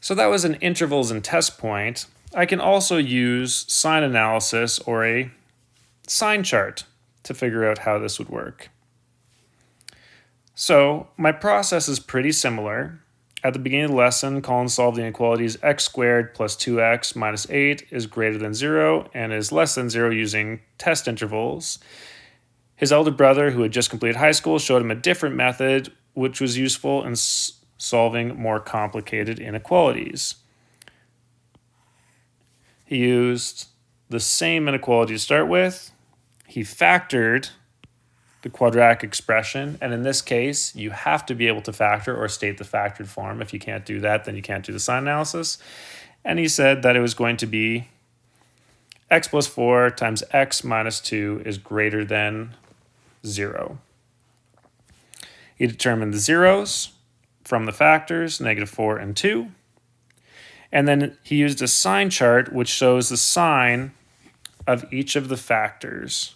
So that was an intervals and test point. I can also use sign analysis or a sign chart to figure out how this would work. So my process is pretty similar. At the beginning of the lesson, Colin solved the inequalities x squared plus 2x minus 8 is greater than 0 and is less than 0 using test intervals. His elder brother, who had just completed high school, showed him a different method which was useful in solving more complicated inequalities. He used the same inequality to start with. He factored the quadratic expression, and in this case, you have to be able to factor or state the factored form. If you can't do that, then you can't do the sign analysis. And he said that it was going to be x plus 4 times x minus 2 is greater than 0. He determined the zeros from the factors, -4 and 2. And then he used a sign chart which shows the sign of each of the factors.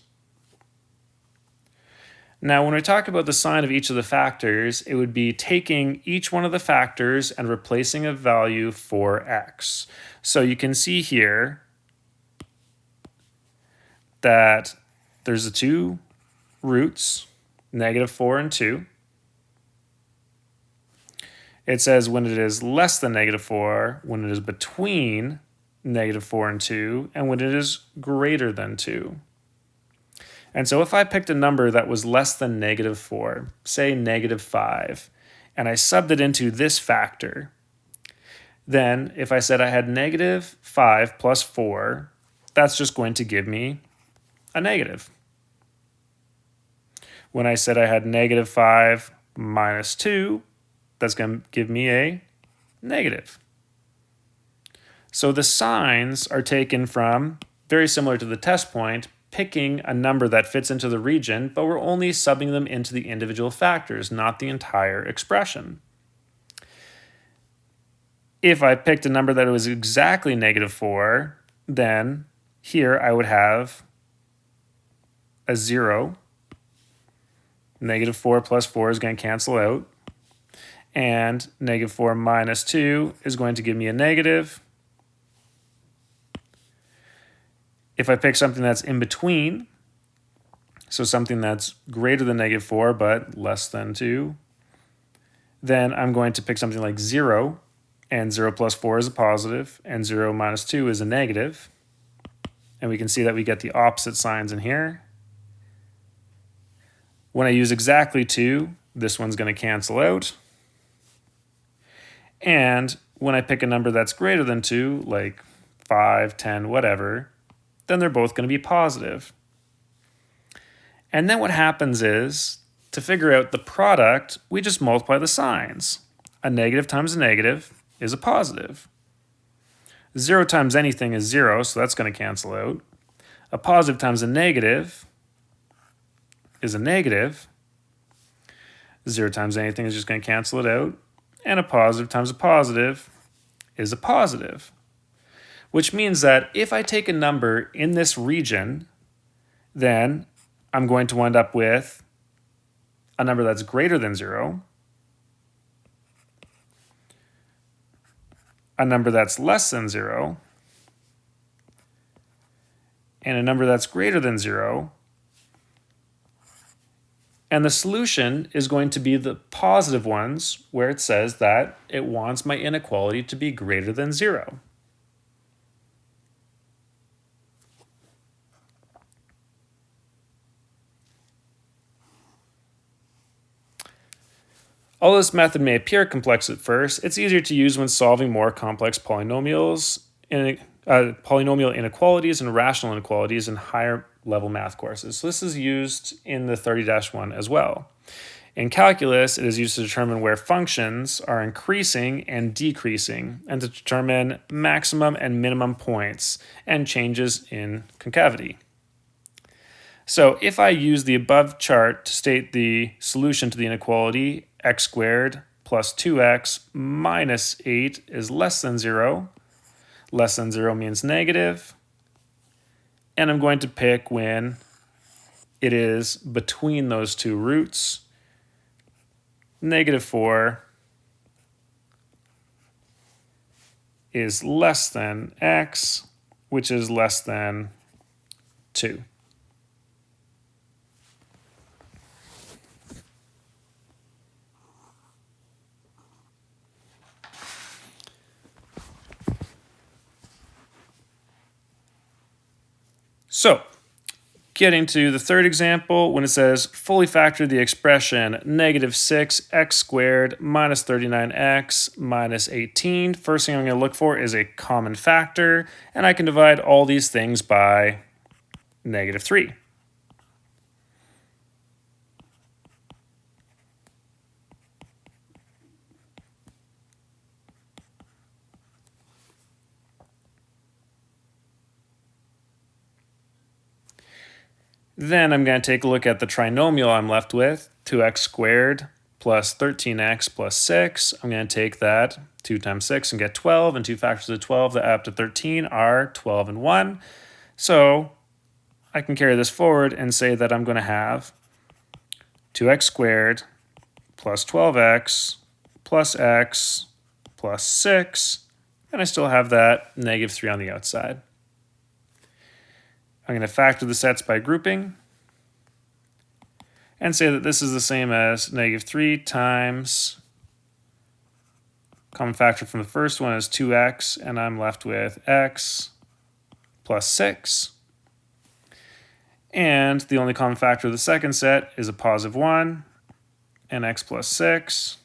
Now, when we talk about the sign of each of the factors, it would be taking each one of the factors and replacing a value for x. So you can see here that there's the two roots, -4 and 2. It says when it is less than -4, when it is between -4 and 2, and when it is greater than 2. And so if I picked a number that was less than -4, say -5, and I subbed it into this factor, then if I said I had -5 plus 4, that's just going to give me a negative. When I said I had -5 minus 2, that's going to give me a negative. So the signs are taken from, very similar to the test point, picking a number that fits into the region, but we're only subbing them into the individual factors, not the entire expression. If I picked a number that was exactly -4, then here I would have a 0. -4 plus 4 is going to cancel out. And -4 minus 2 is going to give me a negative. If I pick something that's in between, so something that's greater than -4 but less than 2, then I'm going to pick something like 0, and 0 plus 4 is a positive, and 0 minus 2 is a negative. And we can see that we get the opposite signs in here. When I use exactly 2, this one's going to cancel out. And when I pick a number that's greater than 2, like 5, 10, whatever, then they're both going to be positive. And then what happens is, to figure out the product, we just multiply the signs. A negative times a negative is a positive. 0 times anything is 0, so that's going to cancel out. A positive times a negative is a negative. 0 times anything is just going to cancel it out. And a positive times a positive is a positive. Which means that if I take a number in this region, then I'm going to wind up with a number that's greater than 0, a number that's less than 0, and a number that's greater than 0. And the solution is going to be the positive ones where it says that it wants my inequality to be greater than 0. Although this method may appear complex at first, it's easier to use when solving more complex polynomial inequalities and rational inequalities in higher level math courses. So this is used in the 30-1 as well. In calculus, it is used to determine where functions are increasing and decreasing, and to determine maximum and minimum points and changes in concavity. So if I use the above chart to state the solution to the inequality, x squared plus 2x minus 8 is less than 0. Less than 0 means negative. And I'm going to pick when it is between those two roots, -4 is less than x, which is less than 2. So, getting to the third example, when it says fully factor the expression negative 6x squared minus 39x minus 18, first thing I'm going to look for is a common factor, and I can divide all these things by negative 3. Then I'm going to take a look at the trinomial I'm left with, 2x squared plus 13x plus 6. I'm going to take that, 2 times 6, and get 12, and 2 factors of 12 that add up to 13 are 12 and 1. So I can carry this forward and say that I'm going to have 2x squared plus 12x plus x plus 6, and I still have that negative 3 on the outside. I'm going to factor the sets by grouping and say that this is the same as negative 3 times common factor from the first one is 2x, and I'm left with x plus 6. And the only common factor of the second set is a positive 1 and x plus 6.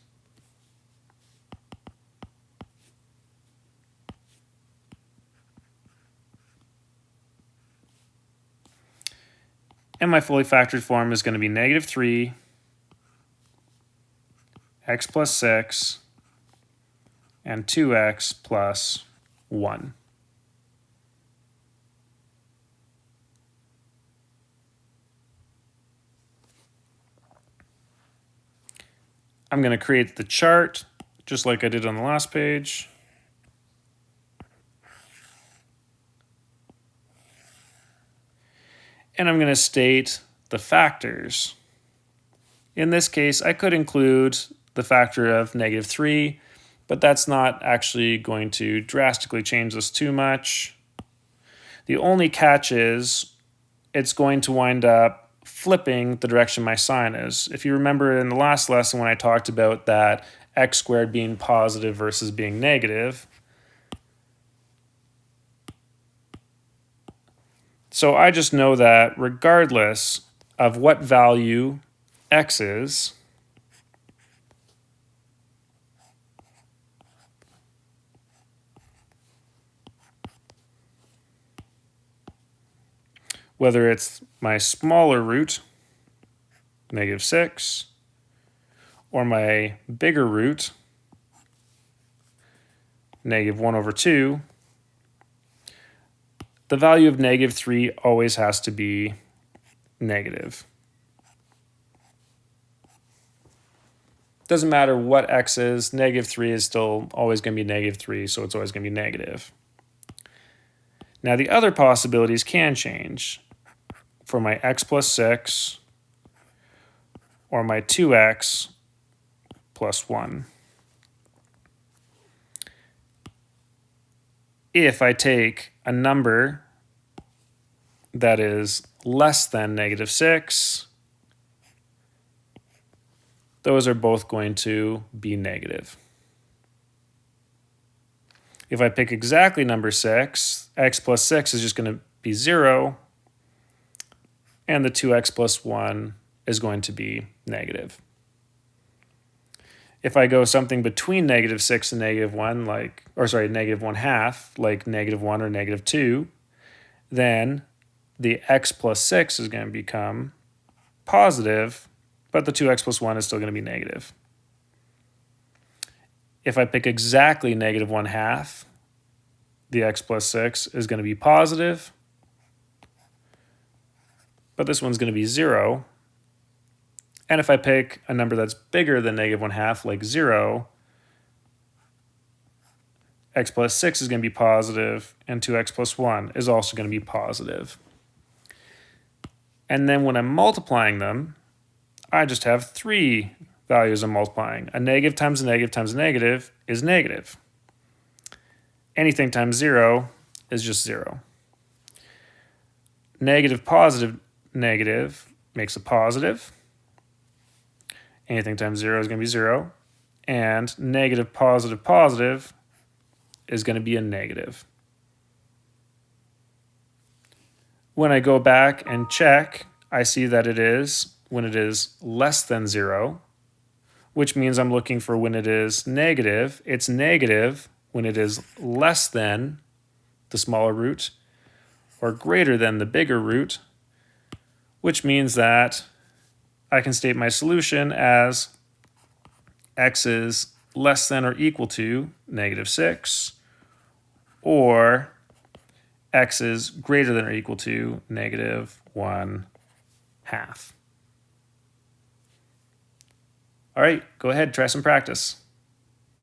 And my fully factored form is going to be negative 3, x plus 6, and 2x plus 1. I'm going to create the chart just like I did on the last page. And I'm going to state the factors. In this case, I could include the factor of negative 3, but that's not actually going to drastically change this too much. The only catch is it's going to wind up flipping the direction my sign is. If you remember in the last lesson when I talked about that x squared being positive versus being negative, so I just know that regardless of what value x is, whether it's my smaller root, negative 6, or my bigger root, negative 1 over 2, the value of negative 3 always has to be negative. Doesn't matter what x is, negative 3 is still always going to be negative 3, so it's always going to be negative. Now the other possibilities can change. For my x plus 6 or my 2x plus 1. If I take a number that is less than negative 6, those are both going to be negative. If I pick exactly number 6, x plus 6 is just going to be 0, and the 2x plus 1 is going to be negative. If I go something between negative 6 and negative 1, negative 1/2, like negative 1 or negative 2, then the x plus 6 is going to become positive, but the 2x plus 1 is still going to be negative. If I pick exactly negative 1/2, the x plus 6 is going to be positive, but this one's going to be 0. And if I pick a number that's bigger than negative 1/2, like 0, x plus 6 is going to be positive, and 2x plus 1 is also going to be positive. And then when I'm multiplying them, I just have 3 values I'm multiplying. A negative times a negative times a negative is negative. anything times 0 is just 0. Negative, positive, negative makes a positive. Anything times 0 is going to be 0. And negative, positive, positive is going to be a negative. When I go back and check, I see that it is when it is less than 0, which means I'm looking for when it is negative. It's negative when it is less than the smaller root or greater than the bigger root, which means that I can state my solution as x is less than or equal to -6, or x is greater than or equal to -1/2. All right, go ahead, try some practice.